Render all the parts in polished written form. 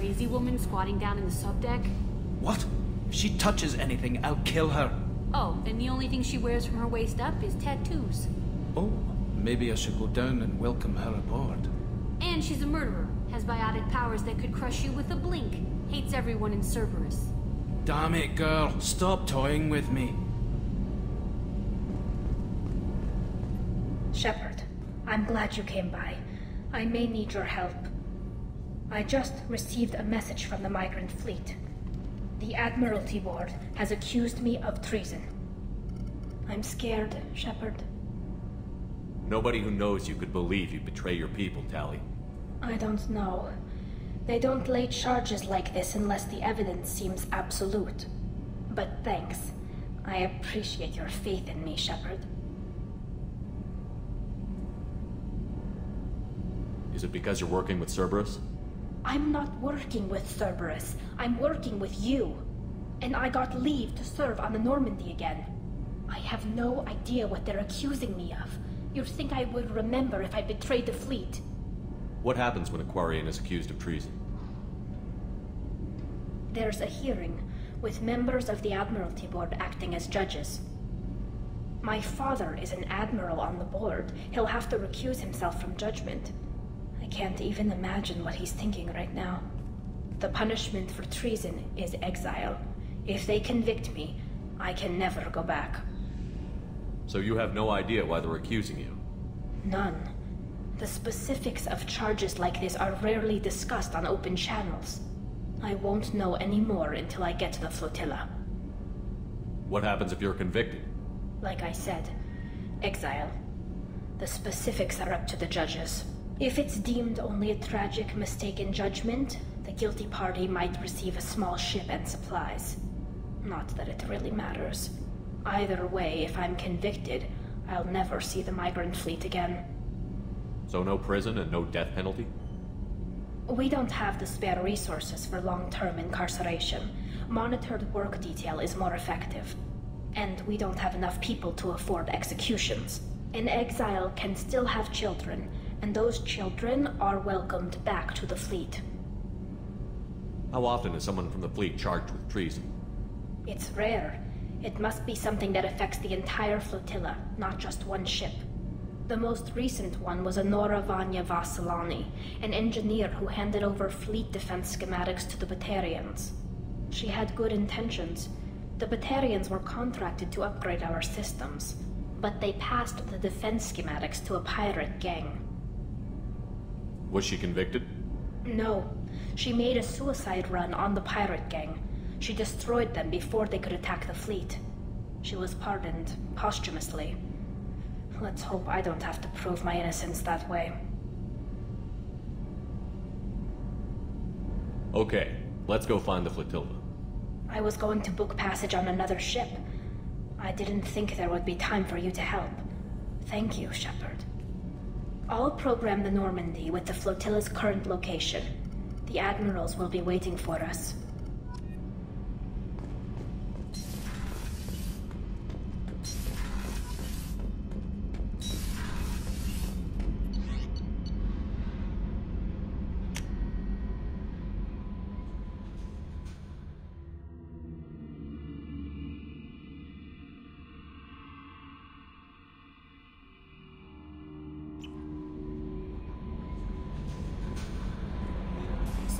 crazy woman squatting down in the subdeck? What? If she touches anything, I'll kill her. Oh, and the only thing she wears from her waist up is tattoos. Oh, maybe I should go down and welcome her aboard. And she's a murderer, has biotic powers that could crush you with a blink, hates everyone in Cerberus. Damn it, girl. Stop toying with me. Shepard, I'm glad you came by. I may need your help. I just received a message from the Migrant Fleet. The Admiralty Board has accused me of treason. I'm scared, Shepard. Nobody who knows you could believe you betray your people, Tali. I don't know. They don't lay charges like this unless the evidence seems absolute. But thanks. I appreciate your faith in me, Shepard. Is it because you're working with Cerberus? I'm not working with Cerberus. I'm working with you. And I got leave to serve on the Normandy again. I have no idea what they're accusing me of. You'd think I would remember if I betrayed the fleet. What happens when a Quarian is accused of treason? There's a hearing, with members of the Admiralty Board acting as judges. My father is an admiral on the board. He'll have to recuse himself from judgment. I can't even imagine what he's thinking right now. The punishment for treason is exile. If they convict me, I can never go back. So you have no idea why they're accusing you? None. The specifics of charges like this are rarely discussed on open channels. I won't know any more until I get to the Flotilla. What happens if you're convicted? Like I said, exile. The specifics are up to the judges. If it's deemed only a tragic mistake in judgment, the guilty party might receive a small ship and supplies. Not that it really matters. Either way, if I'm convicted, I'll never see the Migrant Fleet again. So no prison and no death penalty? We don't have the spare resources for long-term incarceration. Monitored work detail is more effective. And we don't have enough people to afford executions. An exile can still have children, and those children are welcomed back to the fleet. How often is someone from the fleet charged with treason? It's rare. It must be something that affects the entire flotilla, not just one ship. The most recent one was Anora Vanya Vassilani, an engineer who handed over fleet defense schematics to the Batarians. She had good intentions. The Batarians were contracted to upgrade our systems, but they passed the defense schematics to a pirate gang. Was she convicted? No. She made a suicide run on the pirate gang. She destroyed them before they could attack the fleet. She was pardoned, posthumously. Let's hope I don't have to prove my innocence that way. Okay, let's go find the flotilla. I was going to book passage on another ship. I didn't think there would be time for you to help. Thank you, Shepard. I'll program the Normandy with the flotilla's current location. The admirals will be waiting for us.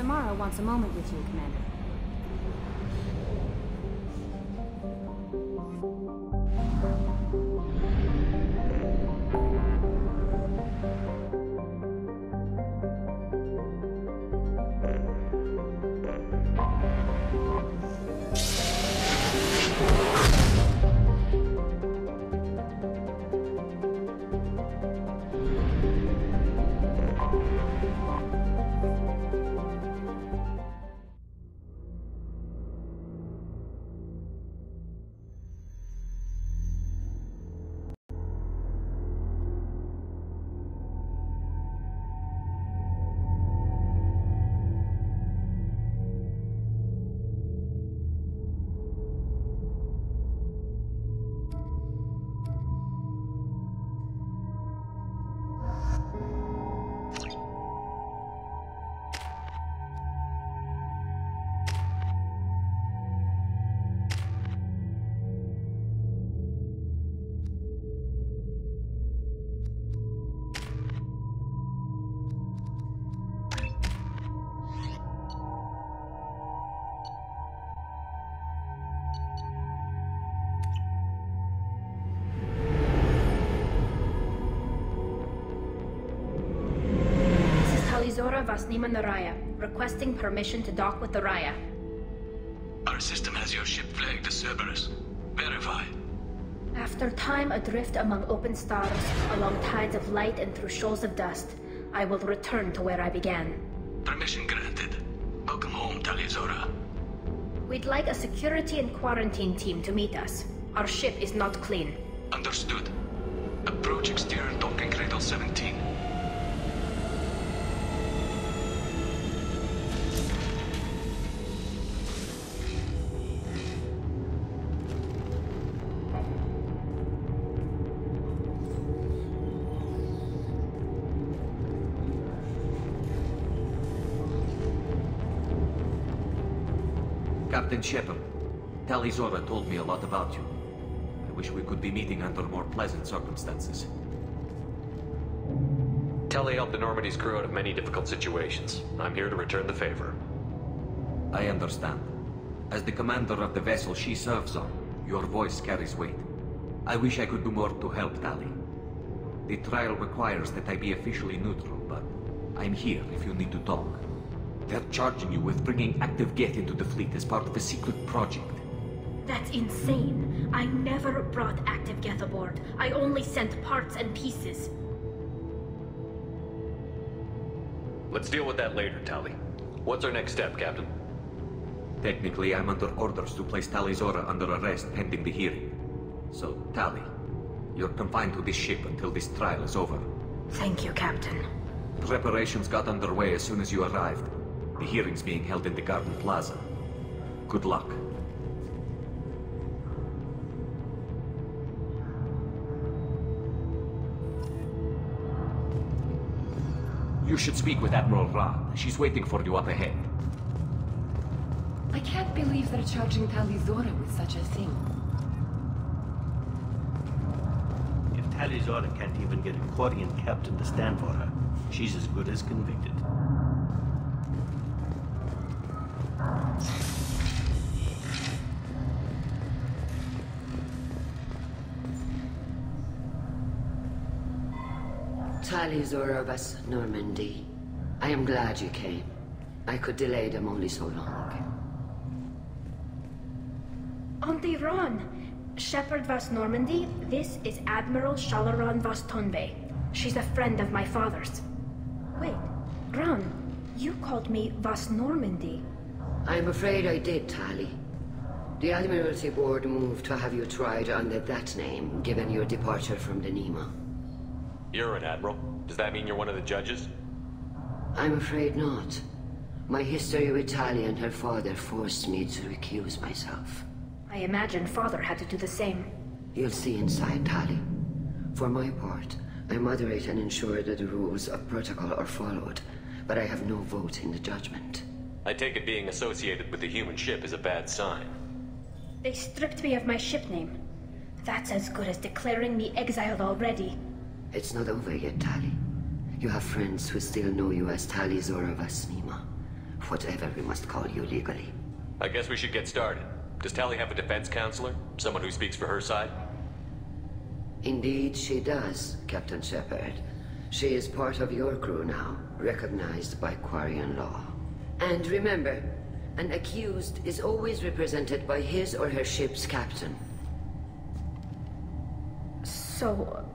Samara wants a moment with you, Commander. Rael'Zorah Vasnima Naraya, requesting permission to dock with the Raya. Our system has your ship flagged as Cerberus. Verify. After time adrift among open stars, along tides of light and through shoals of dust, I will return to where I began. Permission granted. Welcome home, Rael'Zorah. We'd like a security and quarantine team to meet us. Our ship is not clean. Understood. Approach exterior docking cradle 17. Captain Shepard, Rael'Zorah told me a lot about you. I wish we could be meeting under more pleasant circumstances. Tali helped the Normandy's crew out of many difficult situations. I'm here to return the favor. I understand. As the commander of the vessel she serves on, your voice carries weight. I wish I could do more to help Tali. The trial requires that I be officially neutral, but I'm here if you need to talk. They're charging you with bringing active Geth into the fleet as part of a secret project. That's insane. I never brought active Geth aboard. I only sent parts and pieces. Let's deal with that later, Tali. What's our next step, Captain? Technically, I'm under orders to place Rael'Zorah under arrest pending the hearing. So, Tali, you're confined to this ship until this trial is over. Thank you, Captain. Preparations got underway as soon as you arrived. The hearing's being held in the Garden Plaza. Good luck. You should speak with Admiral Ra. She's waiting for you up ahead. I can't believe they're charging Rael'Zorah with such a thing. If Rael'Zorah can't even get a Quarian captain to stand for her, she's as good as convicted. Rael'Zorah vas Normandy. I am glad you came. I could delay them only so long. Auntie Ron! Shepard vas Normandy, this is Admiral Shala'Raan vas Tonbe. She's a friend of my father's. Wait, Ron, you called me vas Normandy. I'm afraid I did, Tali. The Admiralty Board moved to have you tried under that name, given your departure from the Nima. You're an admiral. Does that mean you're one of the judges? I'm afraid not. My history with Tali and her father forced me to recuse myself. I imagine father had to do the same. You'll see inside, Tali. For my part, I moderate and ensure that the rules of protocol are followed, but I have no vote in the judgment. I take it being associated with the human ship is a bad sign. They stripped me of my ship name. That's as good as declaring me exiled already. It's not over yet, Tali. You have friends who still know you as Rael'Zorah vas Nima. Whatever we must call you legally. I guess we should get started. Does Tali have a defense counselor? Someone who speaks for her side? Indeed, she does, Captain Shepard. She is part of your crew now, recognized by Quarian law. And remember, an accused is always represented by his or her ship's captain. So,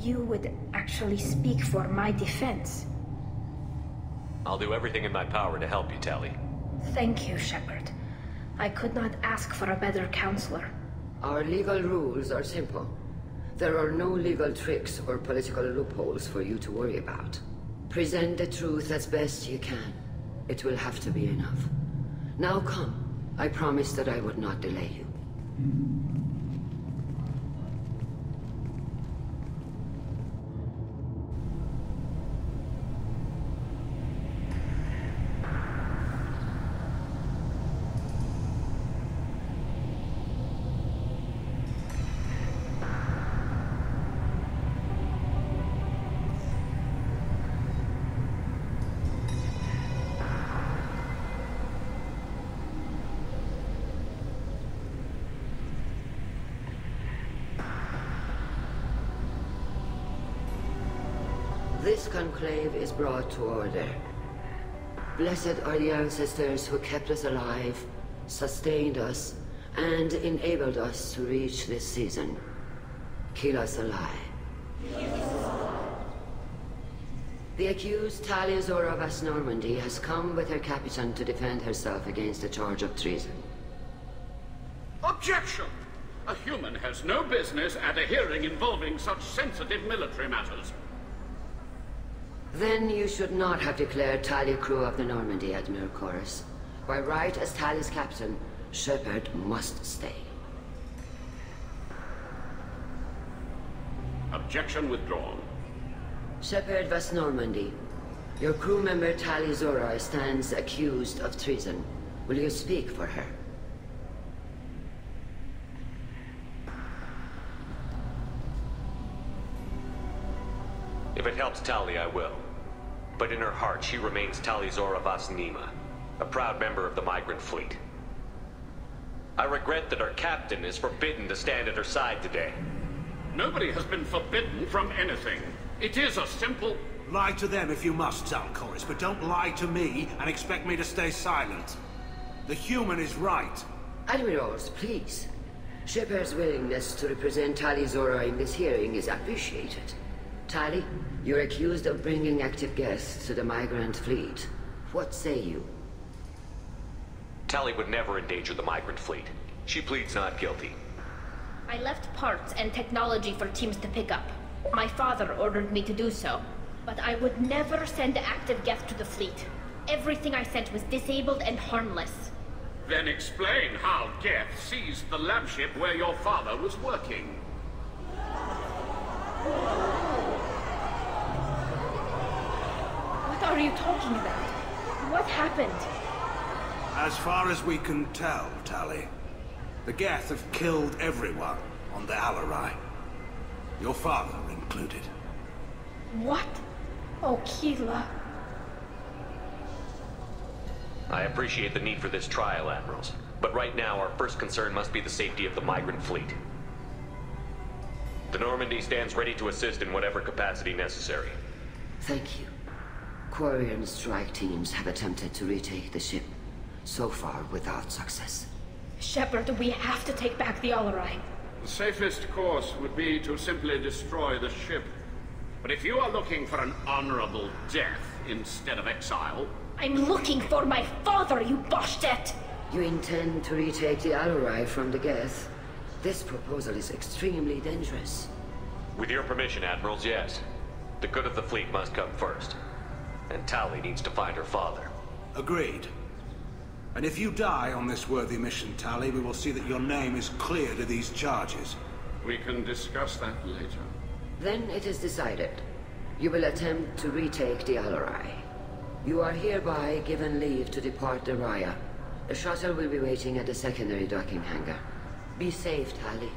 you would actually speak for my defense? I'll do everything in my power to help you, Tali. Thank you, Shepard. I could not ask for a better counselor. Our legal rules are simple. There are no legal tricks or political loopholes for you to worry about. Present the truth as best you can. It will have to be enough. Now come. I promised that I would not delay you. This conclave is brought to order. Blessed are the ancestors who kept us alive, sustained us, and enabled us to reach this season. Keep us alive. The accused Rael'Zorah of Normandy has come with her captain to defend herself against a charge of treason. Objection! A human has no business at a hearing involving such sensitive military matters. Then you should not have declared Tali crew of the Normandy, Admiral Chorus. By right as Tali's captain, Shepard must stay. Objection withdrawn. Shepard of Normandy, your crew member Rael'Zorah stands accused of treason. Will you speak for her? If it helps Tali, I will. But in her heart, she remains Rael'Zorah Vasnima, a proud member of the Migrant Fleet. I regret that her captain is forbidden to stand at her side today. Nobody has been forbidden from anything. It is a simple... Lie to them if you must, Chorus, but don't lie to me and expect me to stay silent. The human is right. Admirals, please. Shepard's willingness to represent Rael'Zorah in this hearing is appreciated. Tali, you're accused of bringing active guests to the Migrant Fleet. What say you? Tali would never endanger the Migrant Fleet. She pleads not guilty. I left parts and technology for teams to pick up. My father ordered me to do so. But I would never send active guests to the fleet. Everything I sent was disabled and harmless. Then explain how Geth seized the lab ship where your father was working. What are you talking about? What happened? As far as we can tell, Tali, the Geth have killed everyone on the Alarai. Your father included. What? Oh, Keela. I appreciate the need for this trial, Admirals. But right now, our first concern must be the safety of the Migrant Fleet. The Normandy stands ready to assist in whatever capacity necessary. Thank you. Quarian strike teams have attempted to retake the ship, so far without success. Shepard, we have to take back the Alarai. The safest course would be to simply destroy the ship. But if you are looking for an honorable death instead of exile... I'm looking for my father, you bastet! You intend to retake the Alarai from the Geth? This proposal is extremely dangerous. With your permission, Admirals, yes. The good of the fleet must come first. And Tali needs to find her father. Agreed. And if you die on this worthy mission, Tali, we will see that your name is cleared of these charges. We can discuss that later. Then it is decided. You will attempt to retake the Alarai. You are hereby given leave to depart the Raya. The shuttle will be waiting at the secondary docking hangar. Be safe, Tali.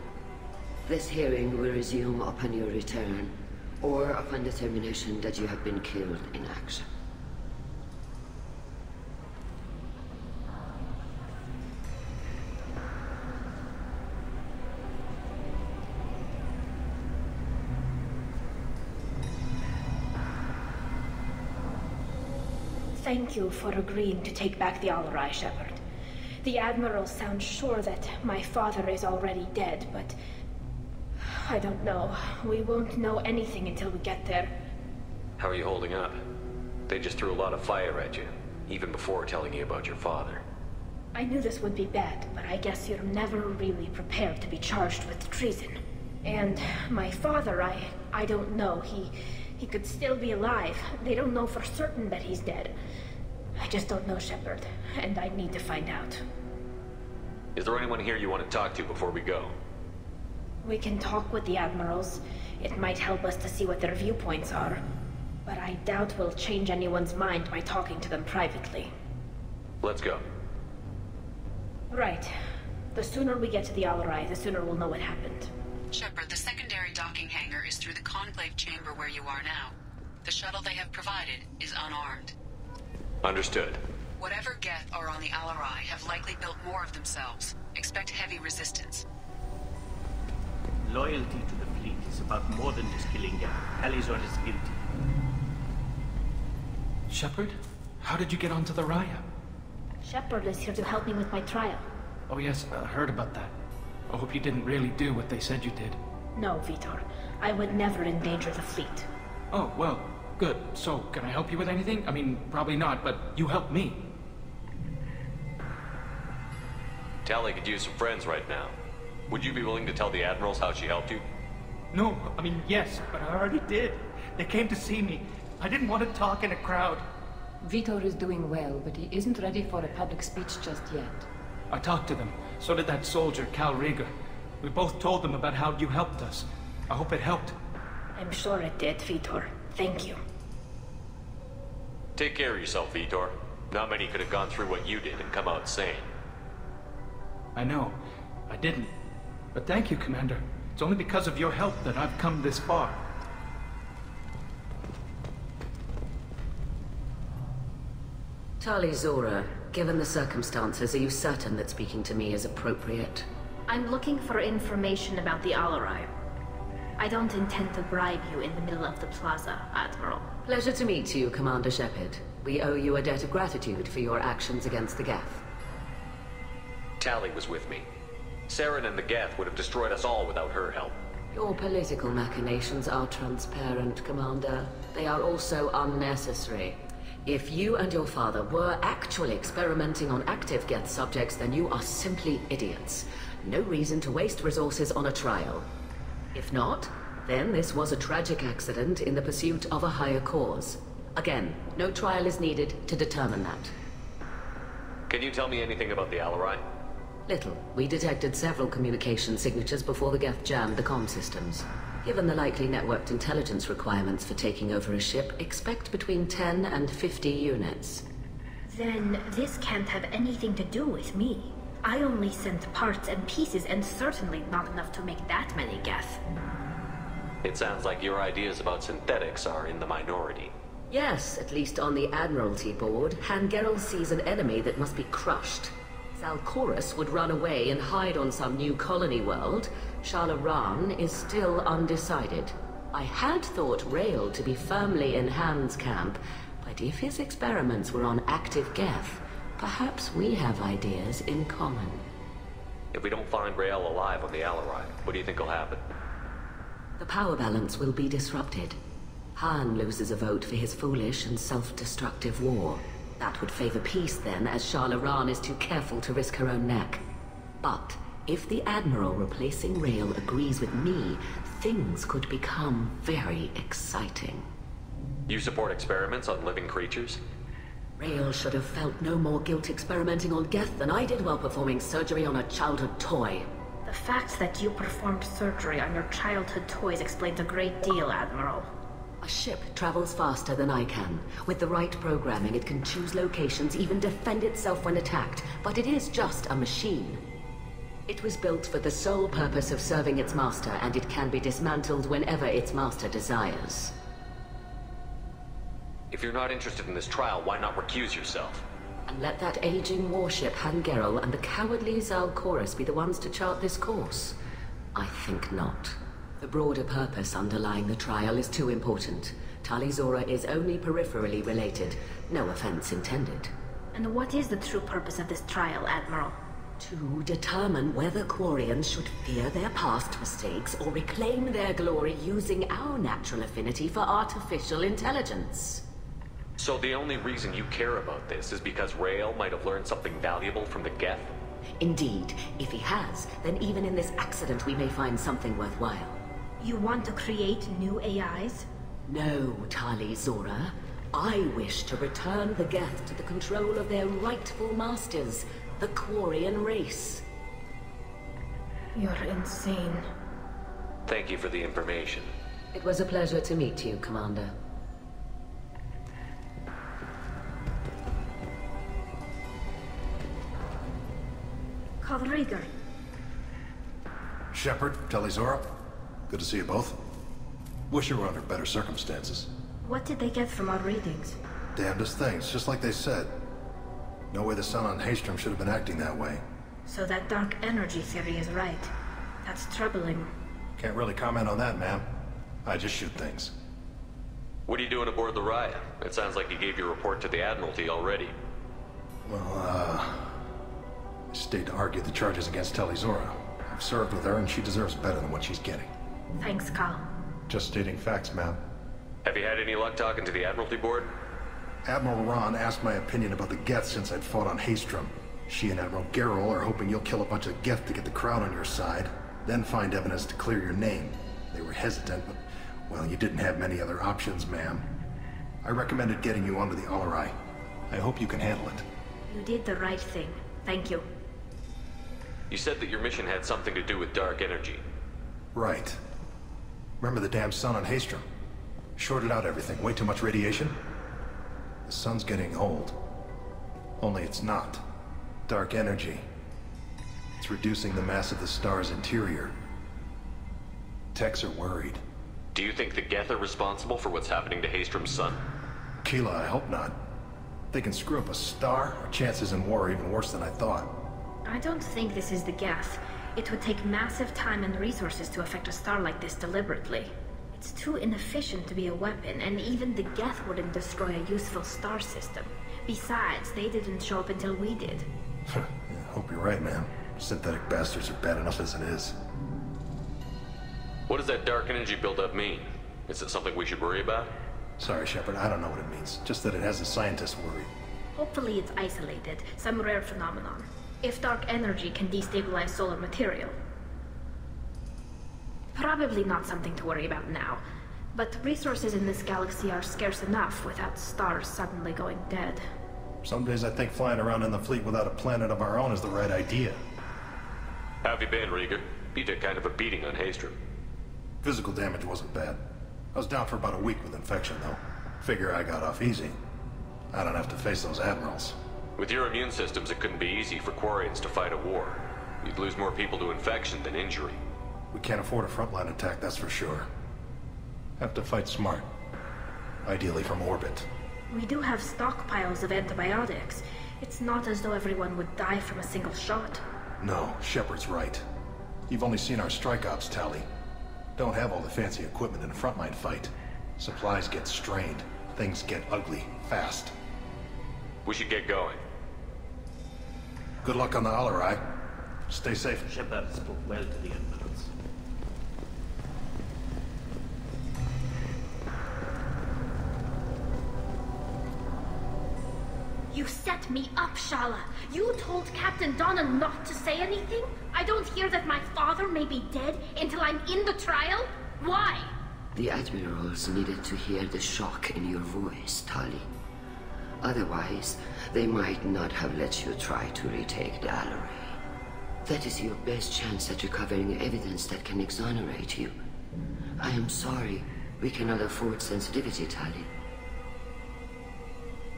This hearing will resume upon your return, or upon determination that you have been killed in action. Thank you for agreeing to take back the Alarai, Shepard. The Admiral sounds sure that my father is already dead, but... I don't know. We won't know anything until we get there. How are you holding up? They just threw a lot of fire at you, even before telling you about your father. I knew this would be bad, but I guess you're never really prepared to be charged with treason. And my father, I don't know. He could still be alive. They don't know for certain that he's dead. I just don't know, Shepard, and I need to find out. Is there anyone here you want to talk to before we go? We can talk with the Admirals. It might help us to see what their viewpoints are. But I doubt we'll change anyone's mind by talking to them privately. Let's go. Right. The sooner we get to the Alarai, the sooner we'll know what happened. Shepard, the secondary docking hangar is through the conclave chamber where you are now. The shuttle they have provided is unarmed. Understood. Whatever Geth are on the Alarai have likely built more of themselves. Expect heavy resistance. Loyalty to the fleet is about more than just killing Geth. Rael'Zorah is guilty. Shepard? How did you get onto the Raya? Shepard is here to help me with my trial. Oh yes, I heard about that. I hope you didn't really do what they said you did. No, Vitor. I would never endanger the fleet. Oh, well, good. So, can I help you with anything? I mean, probably not, but you helped me. Tali could use some friends right now. Would you be willing to tell the Admirals how she helped you? No, I mean, yes, but I already did. They came to see me. I didn't want to talk in a crowd. Vitor is doing well, but he isn't ready for a public speech just yet. I talked to them. So did that soldier, Kal'Reegar. We both told them about how you helped us. I hope it helped. I'm sure it did, Vitor. Thank you. Take care of yourself, Vitor. Not many could have gone through what you did and come out sane. I know. I didn't. But thank you, Commander. It's only because of your help that I've come this far. Rael'Zorah, given the circumstances, are you certain that speaking to me is appropriate? I'm looking for information about the Alarai. I don't intend to bribe you in the middle of the plaza, Admiral. Pleasure to meet you, Commander Shepard. We owe you a debt of gratitude for your actions against the Geth. Tali was with me. Saren and the Geth would have destroyed us all without her help. Your political machinations are transparent, Commander. They are also unnecessary. If you and your father were actually experimenting on active Geth subjects, then you are simply idiots. No reason to waste resources on a trial. If not, then this was a tragic accident in the pursuit of a higher cause. Again, no trial is needed to determine that. Can you tell me anything about the Alarai? Little. We detected several communication signatures before the Geth jammed the comm systems. Given the likely networked intelligence requirements for taking over a ship, expect between 10 and 50 units. Then this can't have anything to do with me. I only sent parts and pieces, and certainly not enough to make that many Geth. It sounds like your ideas about synthetics are in the minority. Yes, at least on the Admiralty board, Hangerel sees an enemy that must be crushed. Zal'Korus would run away and hide on some new colony world. Shala'Raan is still undecided. I had thought Rael to be firmly in Han's camp, but if his experiments were on active Geth, perhaps we have ideas in common. If we don't find Rael alive on the Alarai, what do you think will happen? The power balance will be disrupted. Han loses a vote for his foolish and self-destructive war. That would favor peace then, as Shala'Raan is too careful to risk her own neck. But if the Admiral replacing Rael agrees with me, things could become very exciting. You support experiments on living creatures? Rael should have felt no more guilt experimenting on Geth than I did while performing surgery on a childhood toy. The fact that you performed surgery on your childhood toys explains a great deal, Admiral. A ship travels faster than I can. With the right programming, it can choose locations, even defend itself when attacked. But it is just a machine. It was built for the sole purpose of serving its master, and it can be dismantled whenever its master desires. If you're not interested in this trial, why not recuse yourself? And let that aging warship Hangerel and the cowardly Zal'Korus be the ones to chart this course? I think not. The broader purpose underlying the trial is too important. Rael'Zorah is only peripherally related. No offense intended. And what is the true purpose of this trial, Admiral? To determine whether Quarians should fear their past mistakes or reclaim their glory using our natural affinity for artificial intelligence. So the only reason you care about this is because Rael might have learned something valuable from the Geth? Indeed. If he has, then even in this accident we may find something worthwhile. You want to create new AIs? No, Rael'Zorah. I wish to return the Geth to the control of their rightful masters, the Quarian race. You're insane. Thank you for the information. It was a pleasure to meet you, Commander. Kal'Reegar. Shepard, Rael'Zorah. Good to see you both. Wish you were under better circumstances. What did they get from our readings? Damnedest things, just like they said. No way the sun on Haystrom should have been acting that way. So that dark energy theory is right. That's troubling. Can't really comment on that, ma'am. I just shoot things. What are you doing aboard the Raya? It sounds like you gave your report to the Admiralty already. Well, I stayed to argue the charges against Rael'Zorah. I've served with her, and she deserves better than what she's getting. Thanks, Kal. Just stating facts, ma'am. Have you had any luck talking to the Admiralty board? Admiral Ron asked my opinion about the Geth since I'd fought on Haestrom. She and Admiral Gerrel are hoping you'll kill a bunch of Geth to get the crown on your side, then find evidence to clear your name. They were hesitant, but, well, you didn't have many other options, ma'am. I recommended getting you onto the Alarai. I hope you can handle it. You did the right thing. Thank you. You said that your mission had something to do with dark energy. Right. Remember the damn sun on Haestrom? Shorted out everything. Way too much radiation? The sun's getting old. Only it's not. Dark energy. It's reducing the mass of the star's interior. Techs are worried. Do you think the Geth are responsible for what's happening to Haestrom's sun? Keela, I hope not. If they can screw up a star, our chances in war are even worse than I thought. I don't think this is the Geth. It would take massive time and resources to affect a star like this deliberately. It's too inefficient to be a weapon, and even the Geth wouldn't destroy a useful star system. Besides, they didn't show up until we did. Yeah, hope you're right, man. Synthetic bastards are bad enough as it is. What does that dark energy buildup mean? Is it something we should worry about? Sorry, Shepard, I don't know what it means. Just that it has the scientists worried. Hopefully it's isolated, some rare phenomenon. If dark energy can destabilize solar material. Probably not something to worry about now. But resources in this galaxy are scarce enough without stars suddenly going dead. Some days I think flying around in the fleet without a planet of our own is the right idea. How have you been, Rieger? You took kind of a beating on Haestrom. Physical damage wasn't bad. I was down for about a week with infection, though. Figure I got off easy. I don't have to face those admirals. With your immune systems, it couldn't be easy for Quarians to fight a war. You'd lose more people to infection than injury. We can't afford a frontline attack, that's for sure. Have to fight smart. Ideally from orbit. We do have stockpiles of antibiotics. It's not as though everyone would die from a single shot. No, Shepard's right. You've only seen our strike ops, Tali. Don't have all the fancy equipment in a frontline fight. Supplies get strained. Things get ugly, fast. We should get going. Good luck on the Alarai. Stay safe. Shepard spoke well to the admirals. You set me up, Shala. You told Captain Donna not to say anything? I don't hear that my father may be dead until I'm in the trial? Why? The admirals needed to hear the shock in your voice, Tali. Otherwise, they might not have let you try to retake the Alarai. That is your best chance at recovering evidence that can exonerate you. I am sorry. We cannot afford sensitivity, Tali.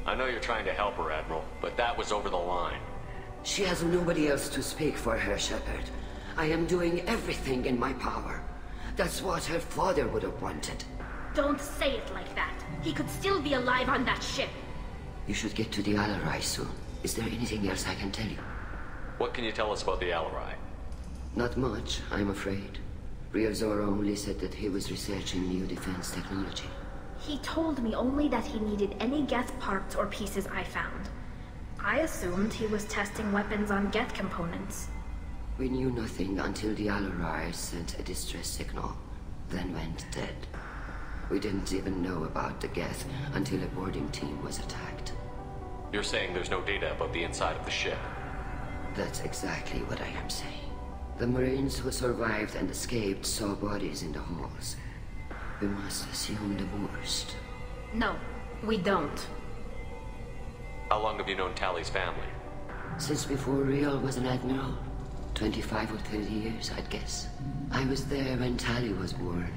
I know you're trying to help her, Admiral, but that was over the line. She has nobody else to speak for her, Shepard. I am doing everything in my power. That's what her father would have wanted. Don't say it like that. He could still be alive on that ship. You should get to the Alarai soon. Is there anything else I can tell you? What can you tell us about the Alarai? Not much, I'm afraid. Rael'Zorah only said that he was researching new defense technology. He told me only that he needed any Geth parts or pieces I found. I assumed he was testing weapons on Geth components. We knew nothing until the Alarai sent a distress signal, then went dead. We didn't even know about the Geth until a boarding team was attacked. You're saying there's no data about the inside of the ship? That's exactly what I am saying. The Marines who survived and escaped saw bodies in the halls. We must assume the worst. No, we don't. How long have you known Tali's family? Since before Rael was an admiral. 25 or 30 years, I'd guess. I was there when Tali was born.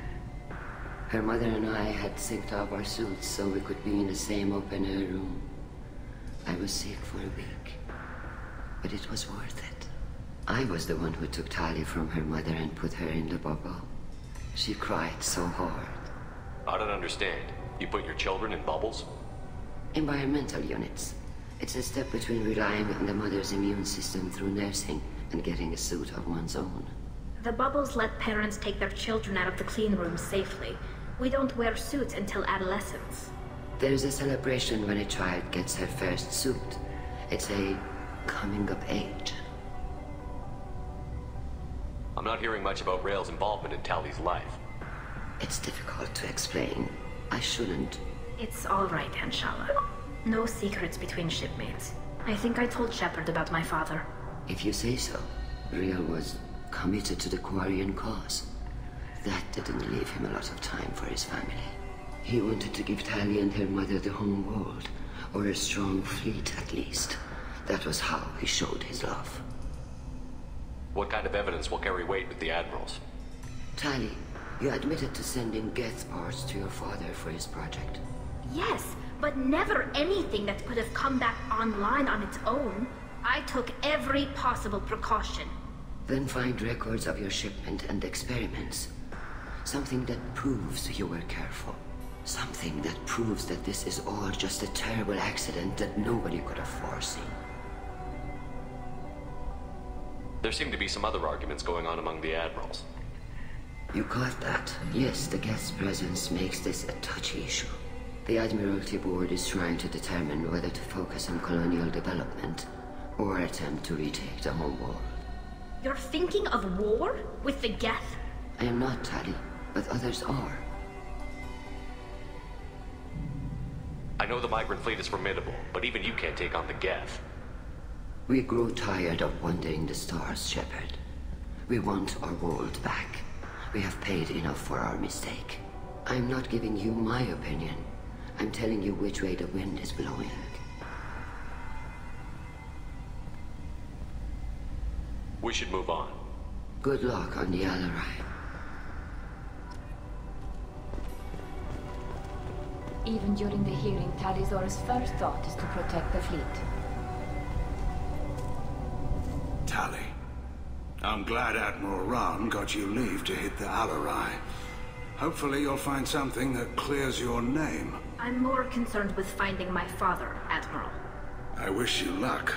Her mother and I had synced up our suits so we could be in the same open-air room. I was sick for a week, but it was worth it. I was the one who took Tali from her mother and put her in the bubble. She cried so hard. I don't understand. You put your children in bubbles? Environmental units. It's a step between relying on the mother's immune system through nursing and getting a suit of one's own. The bubbles let parents take their children out of the clean rooms safely, We don't wear suits until adolescence. There's a celebration when a child gets her first suit. It's a coming of age. I'm not hearing much about Rael's involvement in Tali's life. It's difficult to explain. I shouldn't. It's all right, Anshala. No secrets between shipmates. I think I told Shepard about my father. If you say so. Rael was committed to the Quarian cause. That didn't leave him a lot of time for his family. He wanted to give Tali and her mother the home world, or a strong fleet at least. That was how he showed his love. What kind of evidence will carry weight with the Admirals? Tali, you admitted to sending Geth parts to your father for his project. Yes, but never anything that could have come back online on its own. I took every possible precaution. Then find records of your shipment and experiments. Something that proves you were careful. Something that proves that this is all just a terrible accident that nobody could have foreseen. There seem to be some other arguments going on among the Admirals. You caught that? Yes, the Geth's presence makes this a touchy issue. The Admiralty Board is trying to determine whether to focus on colonial development or attempt to retake the home world. You're thinking of war? With the Geth? I am not, Tali, but others are. I know the Migrant Fleet is formidable, but even you can't take on the Geth. We grow tired of wandering the stars, Shepard. We want our world back. We have paid enough for our mistake. I'm not giving you my opinion. I'm telling you which way the wind is blowing. We should move on. Good luck on the Alarai. Even during the hearing, Rael'Zorah's first thought is to protect the fleet. Tali, I'm glad Admiral Raan got you leave to hit the Alarai. Hopefully you'll find something that clears your name. I'm more concerned with finding my father, Admiral. I wish you luck.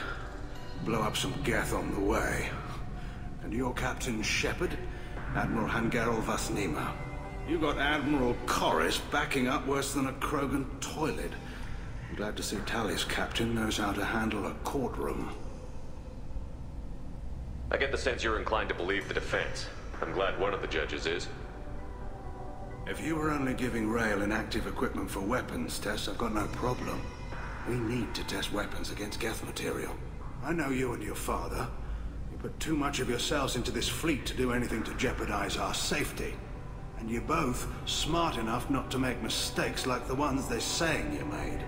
Blow up some Geth on the way. And your Captain Shepard? Admiral Hangarel Vasnima. You got Admiral Corris backing up worse than a Krogan toilet. I'm glad to see Tali's captain knows how to handle a courtroom. I get the sense you're inclined to believe the defense. I'm glad one of the judges is. If you were only giving Rael inactive equipment for weapons tests, I've got no problem. We need to test weapons against Geth material. I know you and your father. You put too much of yourselves into this fleet to do anything to jeopardize our safety. And you're both smart enough not to make mistakes like the ones they're saying you made.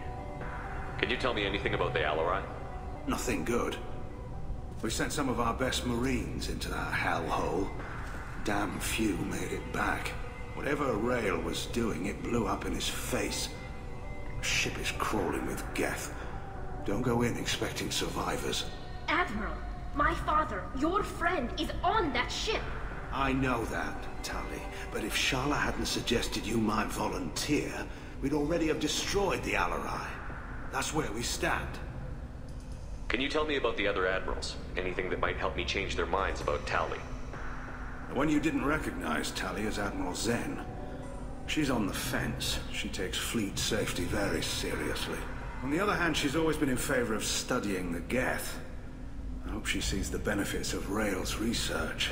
Can you tell me anything about the Alarai? Nothing good. We sent some of our best Marines into that hellhole. Damn few made it back. Whatever Rael was doing, it blew up in his face. The ship is crawling with Geth. Don't go in expecting survivors. Admiral, my father, your friend, is on that ship. I know that, Tali, but if Shala hadn't suggested you might volunteer, we'd already have destroyed the Alarai. That's where we stand. Can you tell me about the other Admirals? Anything that might help me change their minds about Tali? The one you didn't recognize, Tali, is Admiral Zen. She's on the fence. She takes fleet safety very seriously. On the other hand, she's always been in favor of studying the Geth. I hope she sees the benefits of Rael's research.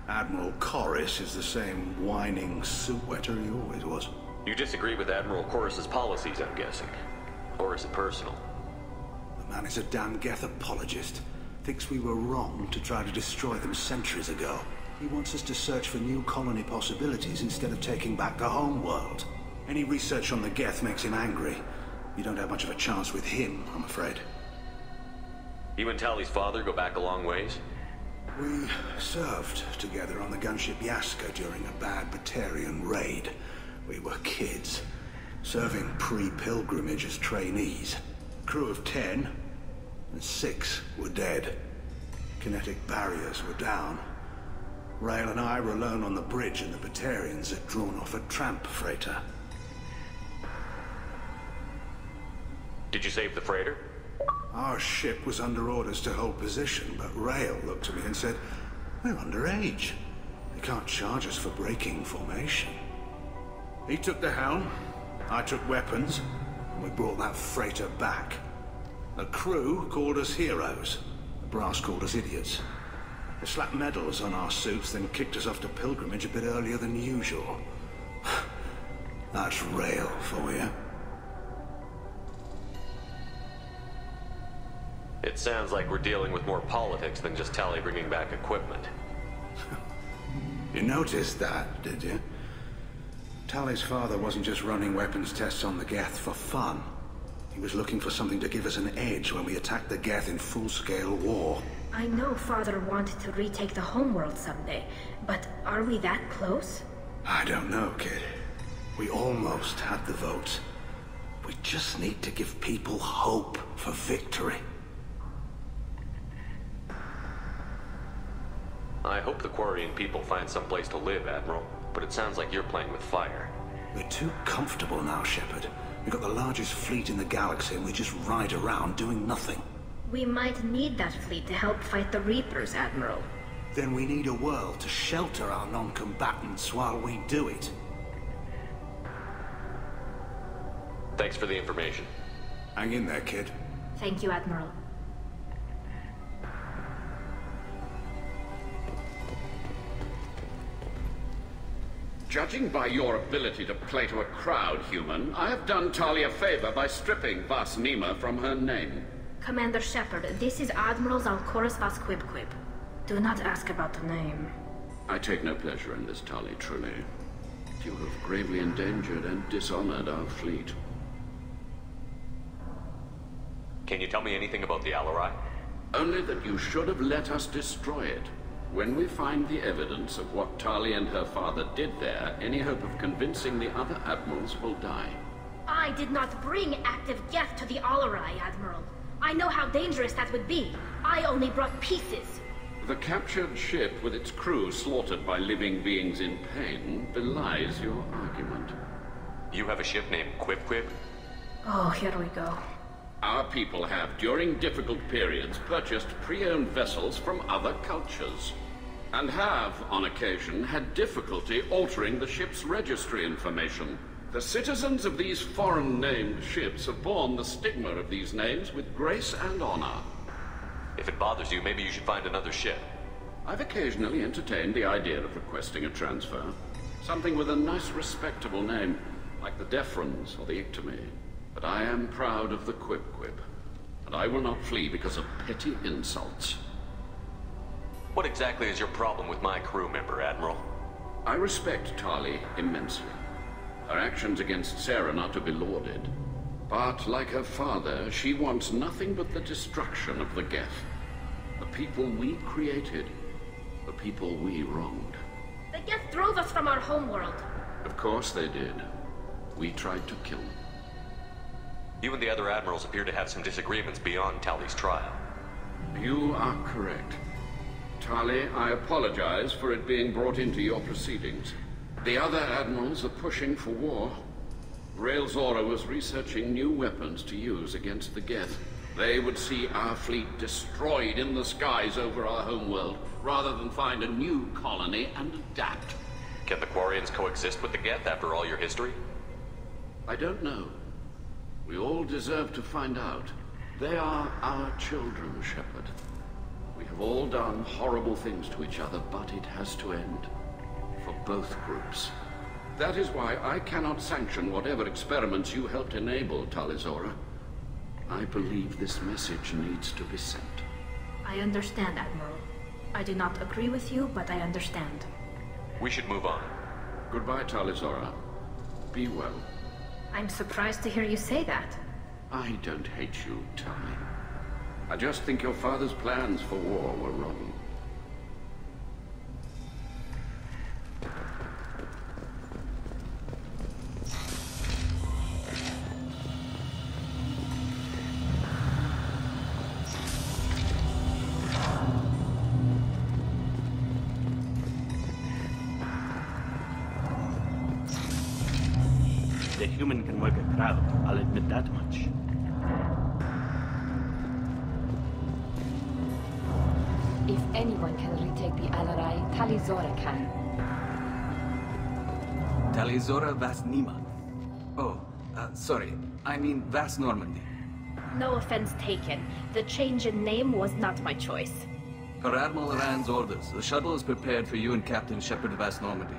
Admiral Corris is the same whining suit-wetter he always was. You disagree with Admiral Corris's policies, I'm guessing. Or is it personal? The man is a damn Geth apologist. Thinks we were wrong to try to destroy them centuries ago. He wants us to search for new colony possibilities instead of taking back the home world. Any research on the Geth makes him angry. You don't have much of a chance with him, I'm afraid. You and Tali's father go back a long ways? We served together on the gunship Yaska during a bad Batarian raid. We were kids, serving pre-pilgrimage as trainees. Crew of 10, and 6 were dead. Kinetic barriers were down. Rael and I were alone on the bridge, and the Batarians had drawn off a tramp freighter. Did you save the freighter? Our ship was under orders to hold position, but Rael looked at me and said, "We're underage. They can't charge us for breaking formation." He took the helm, I took weapons, and we brought that freighter back. The crew called us heroes. The brass called us idiots. They slapped medals on our suits, then kicked us off to pilgrimage a bit earlier than usual. That's Rael for you. It sounds like we're dealing with more politics than just Tali bringing back equipment. You noticed that, did you? Tali's father wasn't just running weapons tests on the Geth for fun. He was looking for something to give us an edge when we attacked the Geth in full-scale war. I know Father wanted to retake the homeworld someday, but are we that close? I don't know, kid. We almost had the votes. We just need to give people hope for victory. I hope the Quarian people find some place to live, Admiral, but it sounds like you're playing with fire. We're too comfortable now, Shepard. We've got the largest fleet in the galaxy and we just ride around doing nothing. We might need that fleet to help fight the Reapers, Admiral. Then we need a world to shelter our non-combatants while we do it. Thanks for the information. Hang in there, kid. Thank you, Admiral. Judging by your ability to play to a crowd, human, I have done Tali a favor by stripping Vas Nima from her name. Commander Shepard, this is Admiral Zal'Koris Vas Quib. Do not ask about the name. I take no pleasure in this, Tali, truly. You have gravely endangered and dishonored our fleet. Can you tell me anything about the Alarai? Only that you should have let us destroy it. When we find the evidence of what Tali and her father did there, any hope of convincing the other admirals will die. I did not bring active Geth to the Alarai, Admiral. I know how dangerous that would be. I only brought pieces. The captured ship with its crew slaughtered by living beings in pain belies your argument. You have a ship named Quib? Oh, here we go. Our people have, during difficult periods, purchased pre-owned vessels from other cultures, and have, on occasion, had difficulty altering the ship's registry information. The citizens of these foreign-named ships have borne the stigma of these names with grace and honor. If it bothers you, maybe you should find another ship. I've occasionally entertained the idea of requesting a transfer. Something with a nice, respectable name, like the Defrons or the Ictomy. But I am proud of the Quib, and I will not flee because of petty insults. What exactly is your problem with my crew member, Admiral? I respect Tali immensely. Her actions against Sarah are to be lauded. But, like her father, she wants nothing but the destruction of the Geth. The people we created. The people we wronged. The Geth drove us from our homeworld. Of course they did. We tried to kill them. You and the other admirals appear to have some disagreements beyond Tali's trial. You are correct. Tali, I apologize for it being brought into your proceedings. The other admirals are pushing for war. Rael'Zorah was researching new weapons to use against the Geth. They would see our fleet destroyed in the skies over our homeworld, rather than find a new colony and adapt. Can the Quarians coexist with the Geth after all your history? I don't know. We all deserve to find out. They are our children, Shepard. We have all done horrible things to each other, but it has to end. For both groups. That is why I cannot sanction whatever experiments you helped enable, Rael'Zorah. I believe this message needs to be sent. I understand, Admiral. I do not agree with you, but I understand. We should move on. Goodbye, Rael'Zorah. Be well. I'm surprised to hear you say that. I don't hate you, Tali. I just think your father's plans for war were wrong. The human can work a crowd, I'll admit that much. If anyone can retake the Alarai, Rael'Zorah can. Taly'Zorah Vas Nima. Oh, sorry. I mean Vas Normandy. No offense taken. The change in name was not my choice. Per Admiral Rand's orders, the shuttle is prepared for you and Captain Shepard Vas Normandy.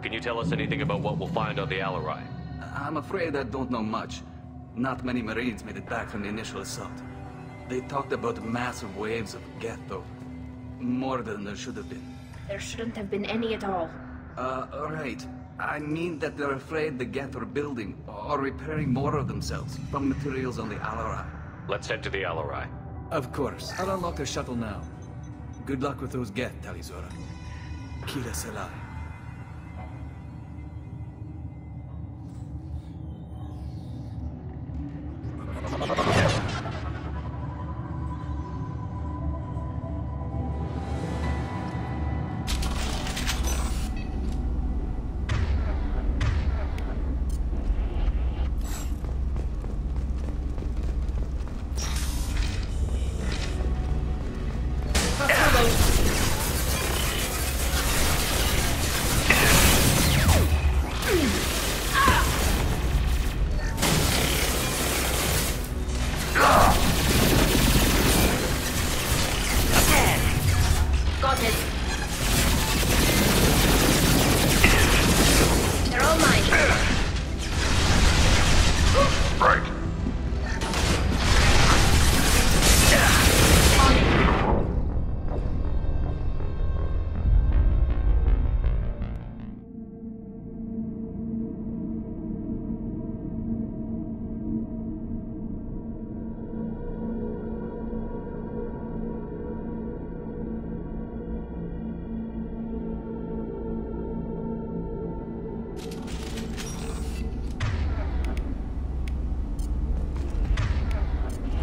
Can you tell us anything about what we'll find on the Alarai? I'm afraid I don't know much. Not many Marines made it back from the initial assault. They talked about massive waves of Geth, though. More than there should have been. There shouldn't have been any at all. Right. I mean that they're afraid the Geth are building or repairing more of themselves from materials on the Alarai. Let's head to the Alarai. Of course. I'll unlock the shuttle now. Good luck with those Geth, Taly'Zorah. Kila Selah.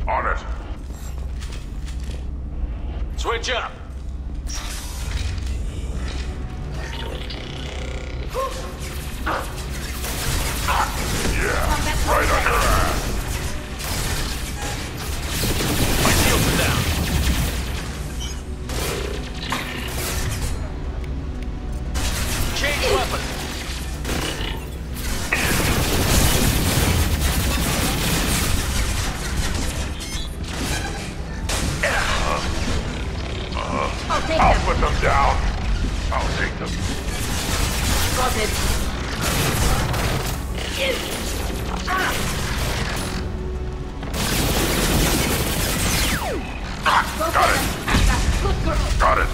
On it. Switch up. Yeah, right on your ass. My shields are down. Change weapon. I'll put them down. I'll take them. Got it. Got it. Good girl. Got it.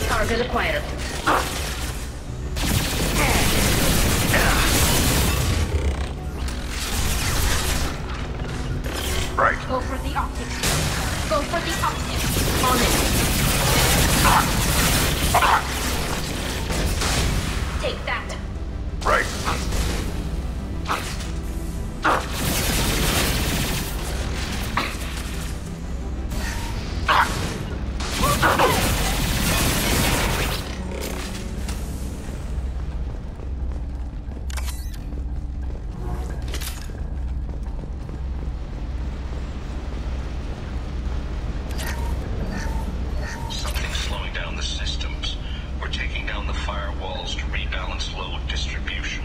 Target acquired. Right. Go for the optics. Go for the optics. On it. Take that. Right. Something's slowing down the systems. We're taking down the firewalls to rebalance load distribution.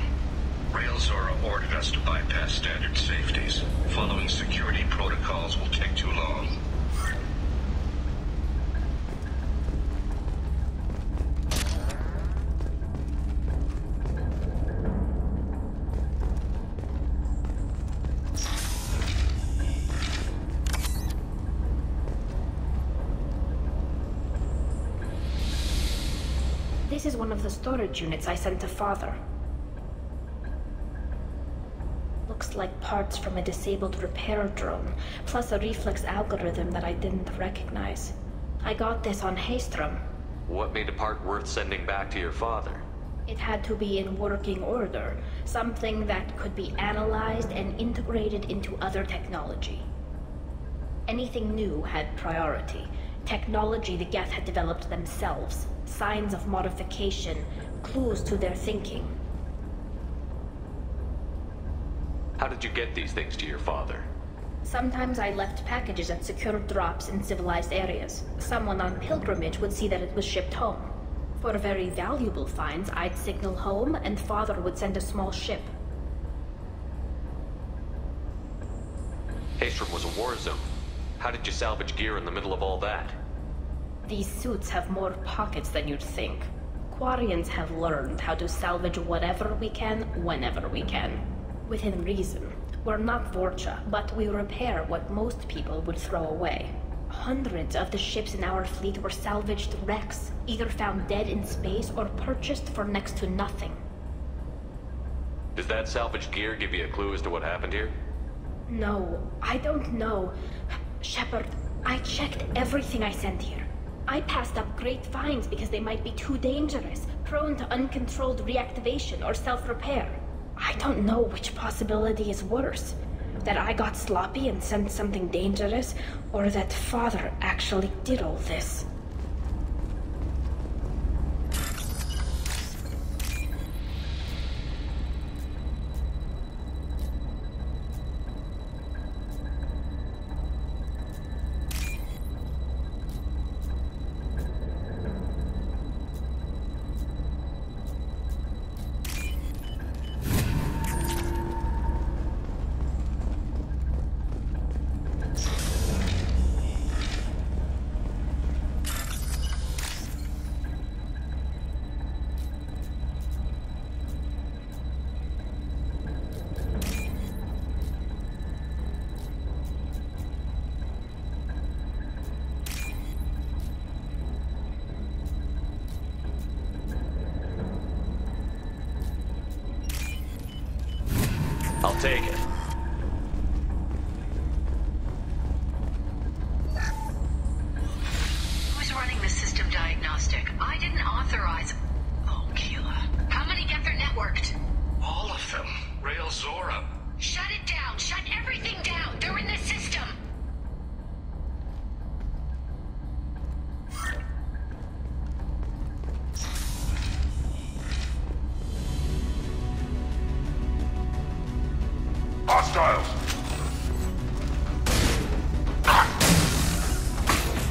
Rael'Zorah ordered us to bypass standard safeties. Following security protocols will take too long. This is one of the storage units I sent to Father. Looks like parts from a disabled repair drone, plus a reflex algorithm that I didn't recognize. I got this on Haestrom. What made a part worth sending back to your father? It had to be in working order, something that could be analyzed and integrated into other technology. Anything new had priority. Technology the Geth had developed themselves, signs of modification, clues to their thinking. How did you get these things to your father? Sometimes I left packages at secure drops in civilized areas. Someone on pilgrimage would see that it was shipped home. For very valuable finds, I'd signal home, and Father would send a small ship. Haestrom was a war zone. How did you salvage gear in the middle of all that? These suits have more pockets than you'd think. Quarians have learned how to salvage whatever we can, whenever we can. Within reason. We're not Vorcha, but we repair what most people would throw away. Hundreds of the ships in our fleet were salvaged wrecks, either found dead in space or purchased for next to nothing. Does that salvaged gear give you a clue as to what happened here? No, I don't know. Shepard, I checked everything I sent here. I passed up great finds because they might be too dangerous, prone to uncontrolled reactivation or self-repair. I don't know which possibility is worse. That I got sloppy and sent something dangerous, or that Father actually did all this. I'll take it. Who's running the system diagnostic? I didn't authorize... Oh, Keela. How many get their networked? All of them. Rael'Zorah. Shut it down! Shut everything down! They're in the system! Hostiles!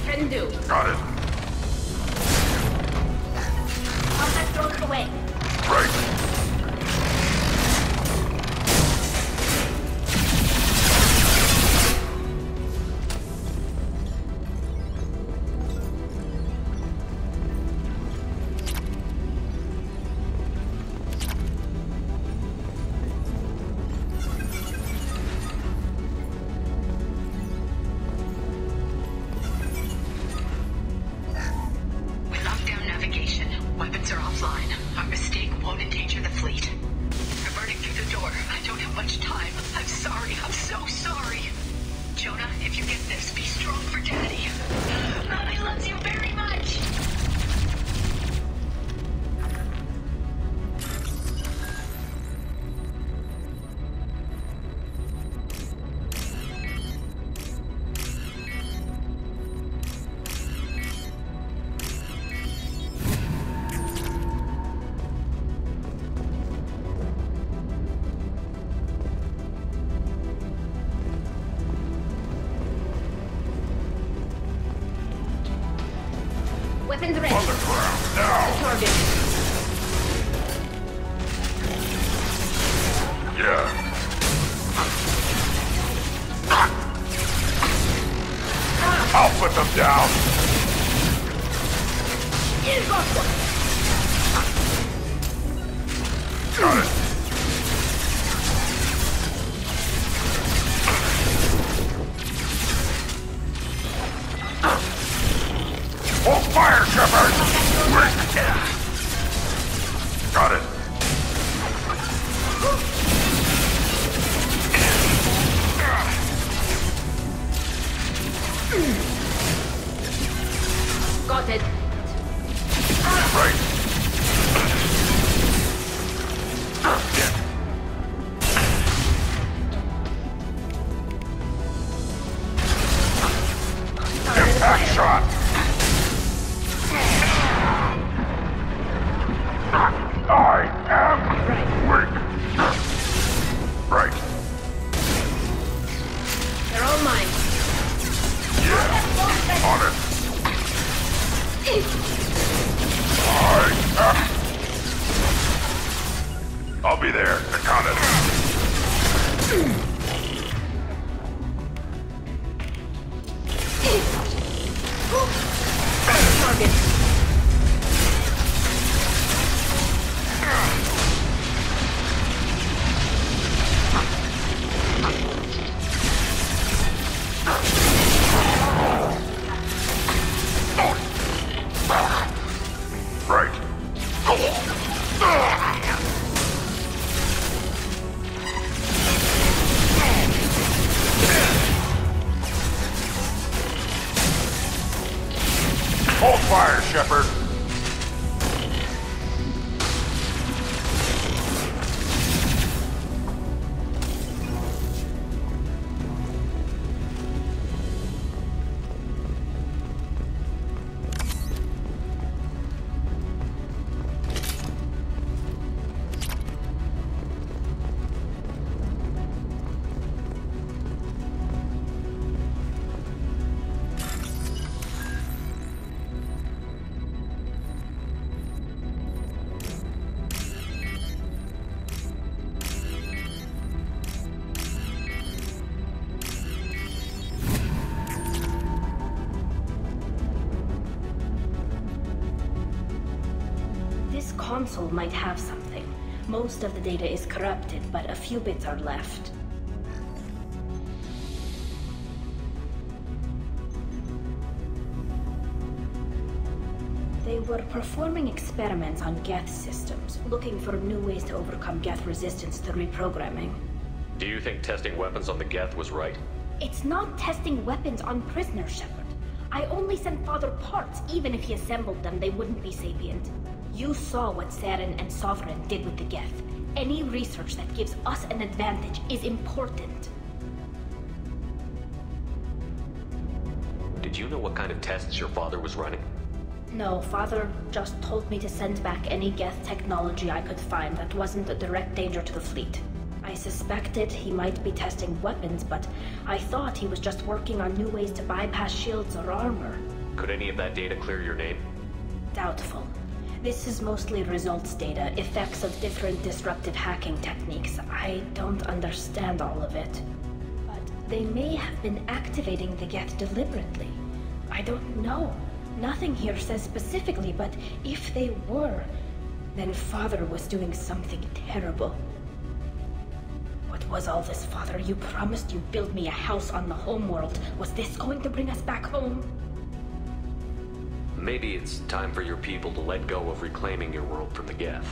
Can do. Got it. Combat drones away. Right. Weapons are offline. Our mistake won't endanger the fleet. They're burning through the door. I don't have much time. I'm sorry. I'm so sorry. Jonah, if you get this, be strong for Daddy. Mommy loves you very much. Weapons ready. Underground, now! The target. Yeah. I'll put them down! You got one! Got it! Hold fire, Shepard! Got it. Got it. Right. I'll be there. I count it. Target. Right. Hold fire, Shepard. Console might have something. Most of the data is corrupted, but a few bits are left. They were performing experiments on Geth systems, looking for new ways to overcome Geth resistance to reprogramming. Do you think testing weapons on the Geth was right? It's not testing weapons on prisoners, Shepard. I only sent Father parts. Even if he assembled them, they wouldn't be sapient. You saw what Saren and Sovereign did with the Geth. Any research that gives us an advantage is important. Did you know what kind of tests your father was running? No, Father just told me to send back any Geth technology I could find that wasn't a direct danger to the fleet. I suspected he might be testing weapons, but I thought he was just working on new ways to bypass shields or armor. Could any of that data clear your name? Doubtful. This is mostly results data, effects of different disruptive hacking techniques. I don't understand all of it. But they may have been activating the Geth deliberately. I don't know. Nothing here says specifically, but if they were, then Father was doing something terrible. What was all this, Father? You promised you'd build me a house on the homeworld. Was this going to bring us back home? Maybe it's time for your people to let go of reclaiming your world from the Geth.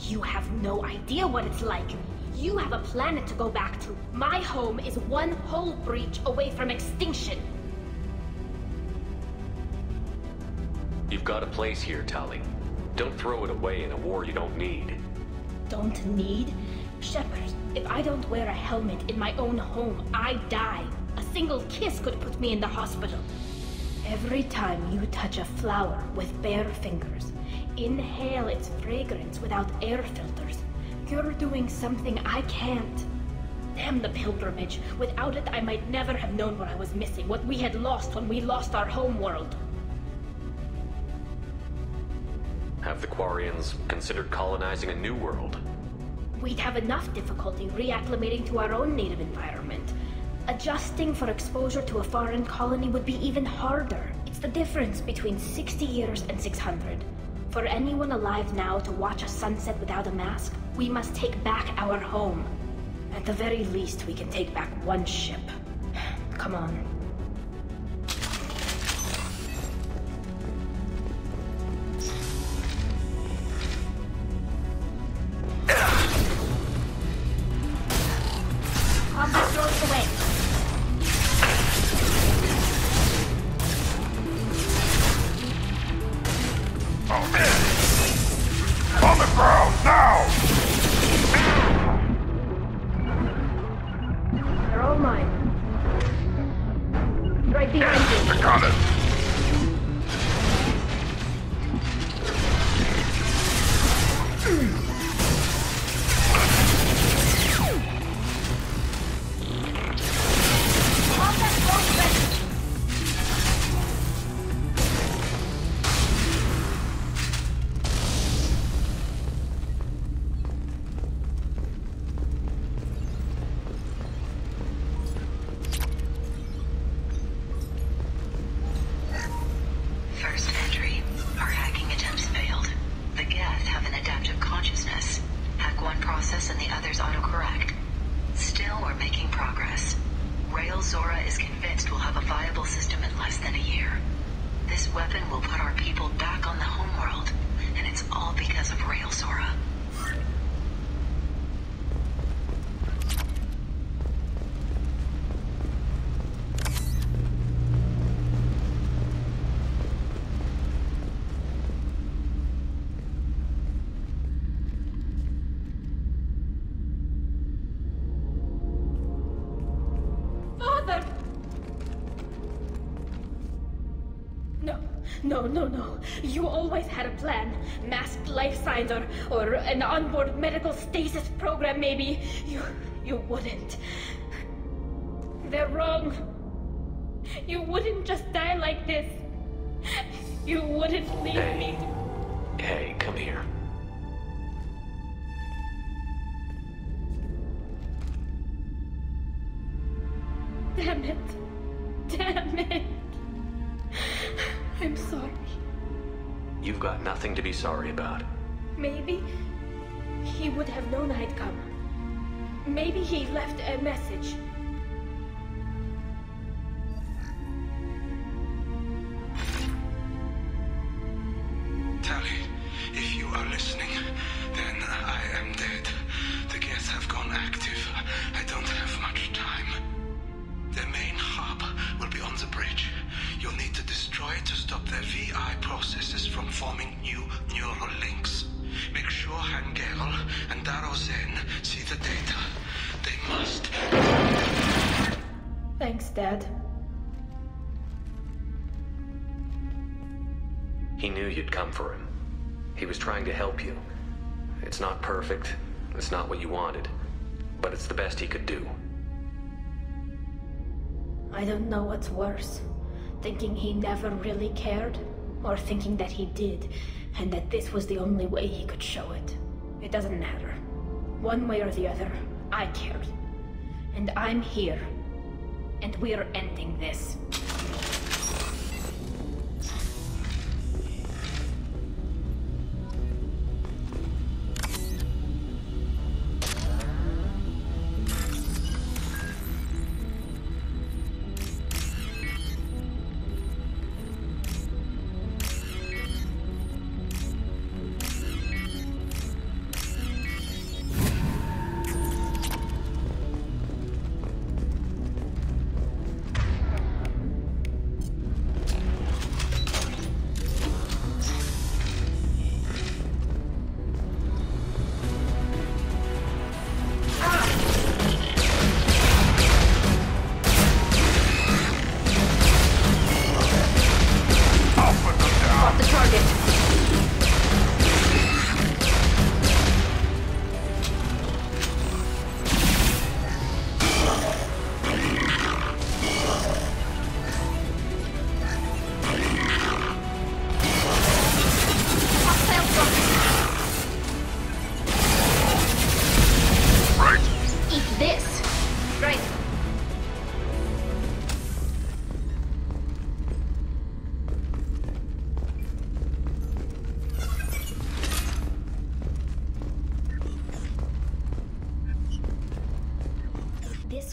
You have no idea what it's like. You have a planet to go back to. My home is one hull breach away from extinction. You've got a place here, Tali. Don't throw it away in a war you don't need. Don't need? Shepard, if I don't wear a helmet in my own home, I die. A single kiss could put me in the hospital. Every time you touch a flower with bare fingers, inhale its fragrance without air filters, you're doing something I can't. Damn the pilgrimage. Without it, I might never have known what I was missing, what we had lost when we lost our homeworld. Have the Quarians considered colonizing a new world? We'd have enough difficulty reacclimating to our own native environment. Adjusting for exposure to a foreign colony would be even harder. It's the difference between 60 years and 600. For anyone alive now to watch a sunset without a mask, we must take back our home. At the very least, we can take back one ship. Come on. Combat drones away. On the ground, now! They're all mine. autocorrect. Still, we're making progress. Rael'Zorah is convinced we'll have a viable system in less than a year. This weapon will put our people back on the homeworld, and it's all because of Rael'Zorah. No. You always had a plan. Masked life signs or an onboard medical stasis program, maybe. You wouldn't. They're wrong. You wouldn't just die like this. You wouldn't leave me. Hey, come here. Damn it. I'm sorry. You've got nothing to be sorry about. Maybe he would have known I'd come. Maybe he left a message. Tali, if you are listening, then I am dead. The Geth have gone active. I don't have much time. Their main hub will be on the bridge. You'll need to destroy it to stop their VI processes from forming new neural links. Make sure Hangerel and Darozen see the data. They must. Thanks, Dad. He knew you'd come for him. He was trying to help you. It's not perfect. It's not what you wanted. But it's the best he could do. I don't know what's worse. Thinking he never really cared, or thinking that he did, and that this was the only way he could show it. It doesn't matter. One way or the other, I cared. And I'm here. And we're ending this.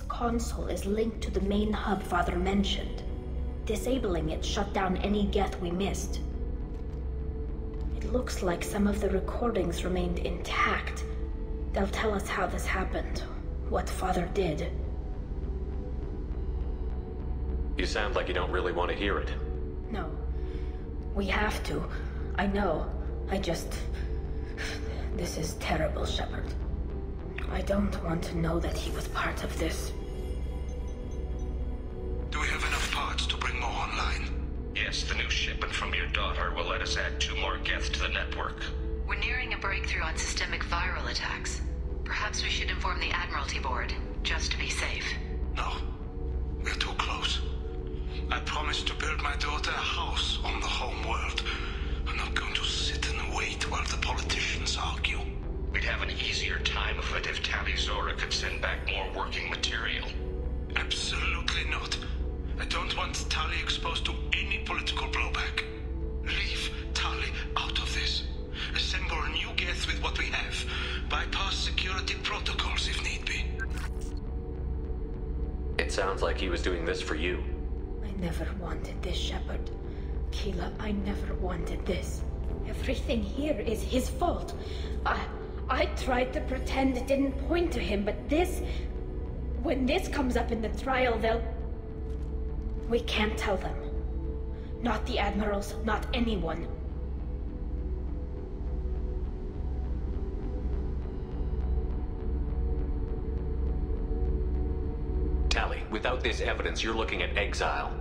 Console is linked to the main hub Father mentioned. Disabling it shut down any Geth we missed. It looks like some of the recordings remained intact. They'll tell us how this happened, what Father did. You sound like you don't really want to hear it. No. We have to. I know. This is terrible, Shepard. I don't want to know that he was part of this. Do we have enough parts to bring more online? Yes, the new shipment from your daughter will let us add 2 more Geth to the network. We're nearing a breakthrough on systemic viral attacks. Perhaps we should inform the Admiralty Board, just to be safe. No. We're too close. I promised to build my daughter a house on the home world. I'm not going to sit and wait while the politicians argue. We'd have an easier time of it if Rael'Zorah could send back more working material. Absolutely not. I don't want Tali exposed to any political blowback. Leave Tali out of this. Assemble a new Geth with what we have. Bypass security protocols. Sounds like he was doing this for you. I never wanted this, Shepard. Keela, I never wanted this. Everything here is his fault. I tried to pretend it didn't point to him, but this... When this comes up in the trial, they'll... We can't tell them. Not the admirals, not anyone. Tali, without this evidence, you're looking at exile.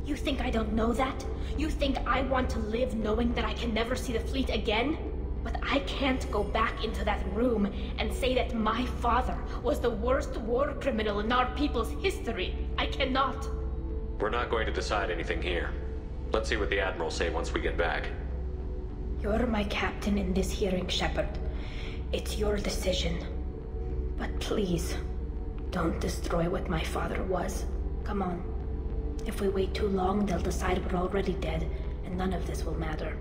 You think I don't know that? You think I want to live knowing that I can never see the fleet again? But I can't go back into that room and say that my father was the worst war criminal in our people's history. I cannot. We're not going to decide anything here. Let's see what the Admirals say once we get back. You're my captain in this hearing, Shepard. It's your decision. But please, don't destroy what my father was. Come on. If we wait too long, they'll decide we're already dead, and none of this will matter.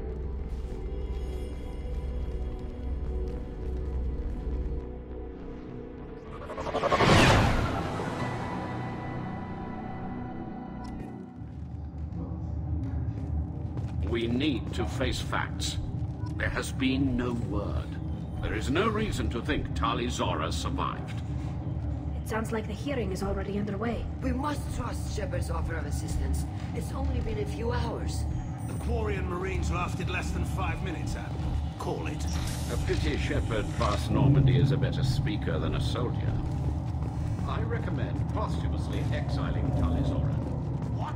We need to face facts. There has been no word. There is no reason to think Rael'Zorah survived. It sounds like the hearing is already underway. We must trust Shepard's offer of assistance. It's only been a few hours. The Quarian Marines lasted less than 5 minutes, Admiral. Call it. A pity Shepard Vast Normandy is a better speaker than a soldier. I recommend posthumously exiling Rael'Zorah. What?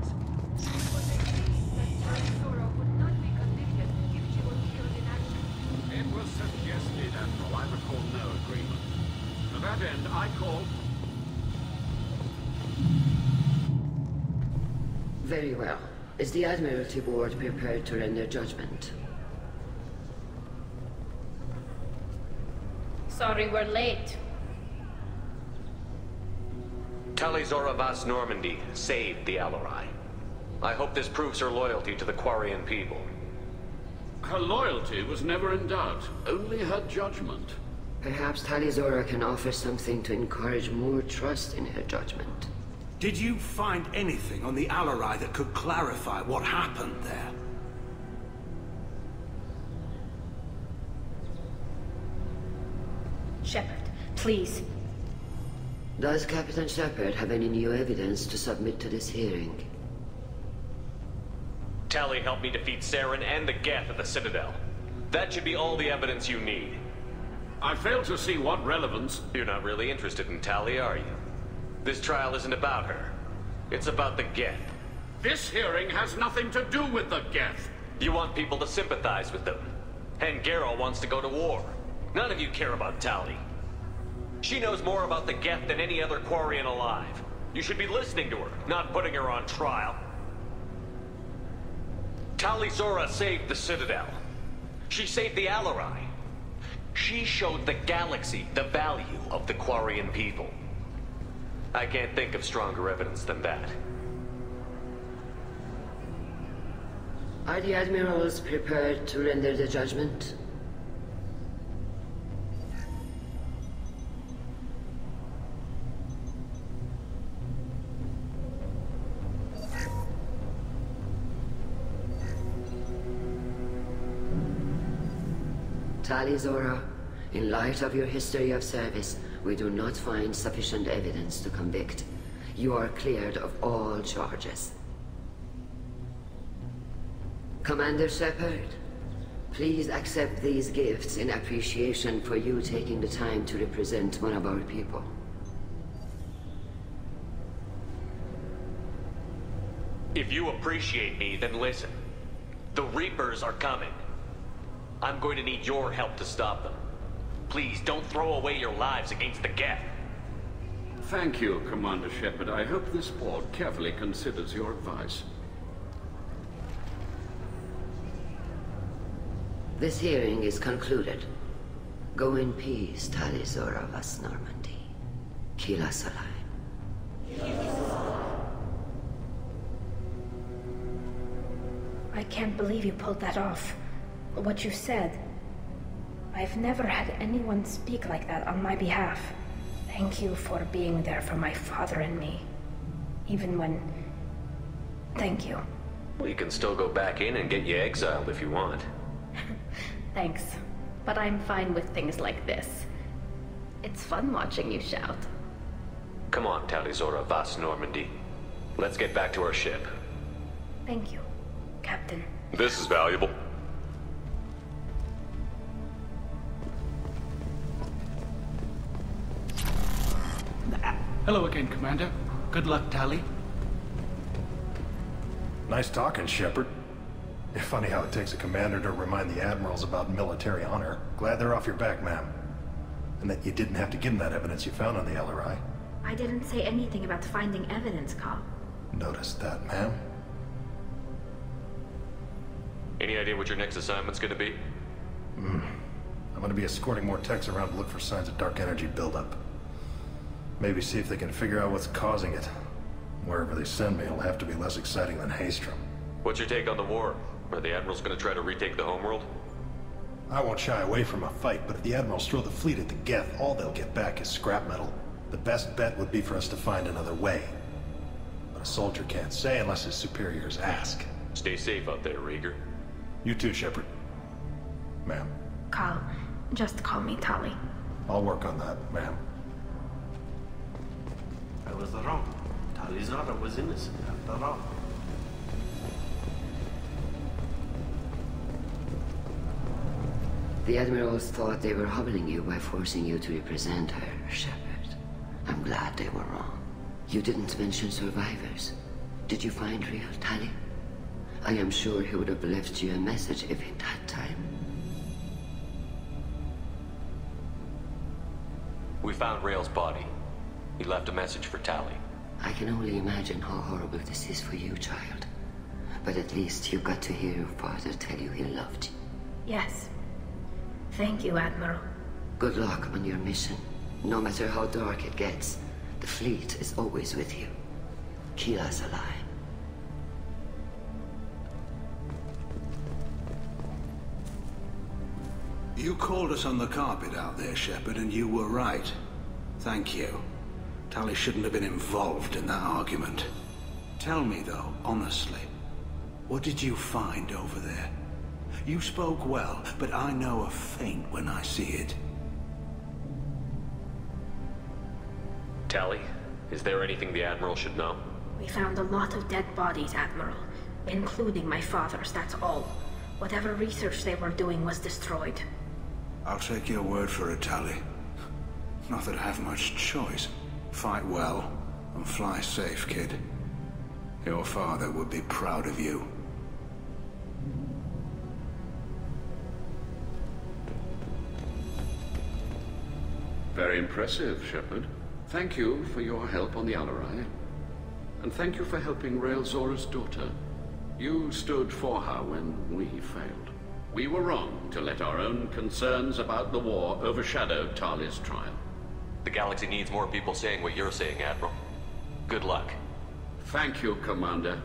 Rael'Zorah would not be convicted if she was killed in action. It was suggested, Admiral. I recall no agreement. To that end, I call... Very well. Is the Admiralty Board prepared to render judgment? Sorry we're late. Rael'Zorah Vast Normandy saved the Alarai. I hope this proves her loyalty to the Quarian people. Her loyalty was never in doubt, only her judgment. Perhaps Rael'Zorah can offer something to encourage more trust in her judgment. Did you find anything on the Alarai that could clarify what happened there? Shepard, please. Does Captain Shepard have any new evidence to submit to this hearing? Tali helped me defeat Saren and the Geth at the Citadel. That should be all the evidence you need. I fail to see what relevance... You're not really interested in Tali, are you? This trial isn't about her. It's about the Geth. This hearing has nothing to do with the Geth. You want people to sympathize with them. And Geralt wants to go to war. None of you care about Tali. She knows more about the Geth than any other Quarian alive. You should be listening to her, not putting her on trial. Rael'Zorah saved the Citadel. She saved the Alarai. She showed the galaxy the value of the Quarian people. I can't think of stronger evidence than that. Are the Admirals prepared to render the judgment? Rael'Zorah, in light of your history of service, we do not find sufficient evidence to convict. You are cleared of all charges. Commander Shepard, please accept these gifts in appreciation for you taking the time to represent one of our people. If you appreciate me, then listen. The Reapers are coming. I'm going to need your help to stop them. Please, don't throw away your lives against the Geth. Thank you, Commander Shepard. I hope this board carefully considers your advice. This hearing is concluded. Go in peace, Rael'Zorah Vast Normandy. Kila Salam. I can't believe you pulled that off. What you said. I've never had anyone speak like that on my behalf. Thank you for being there for my father and me. Even when... Thank you. We can still go back in and get you exiled if you want. Thanks. But I'm fine with things like this. It's fun watching you shout. Come on, Rael'Zorah Vas Normandy. Let's get back to our ship. Thank you, Captain. This is valuable. Hello again, Commander. Good luck, Tali. Nice talking, Shepard. Funny how it takes a commander to remind the admirals about military honor. Glad they're off your back, ma'am. And that you didn't have to give them that evidence you found on the LRI. I didn't say anything about finding evidence, Kal. Noticed that, ma'am. Any idea what your next assignment's gonna be? I'm gonna be escorting more techs around to look for signs of dark energy buildup. Maybe see if they can figure out what's causing it. Wherever they send me, it'll have to be less exciting than Haystrom. What's your take on the war? Are the admirals gonna try to retake the homeworld? I won't shy away from a fight, but if the admirals throw the fleet at the Geth, all they'll get back is scrap metal. The best bet would be for us to find another way. But a soldier can't say unless his superiors ask. Stay safe out there, Rhaegar. You too, Shepard. Ma'am. Kal, just call me Tali. I'll work on that, ma'am. I was wrong. Rael'Zorah was innocent after all. The admirals thought they were humbling you by forcing you to represent her, Shepard. I'm glad they were wrong. You didn't mention survivors. Did you find real Tali? I am sure he would have left you a message if he'd had time. We found Rael's body. He left a message for Tali. I can only imagine how horrible this is for you, child. But at least you got to hear your father tell you he loved you. Yes. Thank you, Admiral. Good luck on your mission. No matter how dark it gets, the fleet is always with you. Keep us alive. You called us on the carpet out there, Shepard, and you were right. Thank you. Tali shouldn't have been involved in that argument. Tell me, though, honestly, what did you find over there? You spoke well, but I know a feint when I see it. Tali, is there anything the Admiral should know? We found a lot of dead bodies, Admiral. Including my father's, that's all. Whatever research they were doing was destroyed. I'll take your word for it, Tali. Not that I have much choice. Fight well, and fly safe, kid. Your father would be proud of you. Very impressive, Shepard. Thank you for your help on the Al-Arai. And thank you for helping Rael'Zorah's daughter. You stood for her when we failed. We were wrong to let our own concerns about the war overshadow Tali's trial. The galaxy needs more people saying what you're saying, Admiral. Good luck. Thank you, Commander.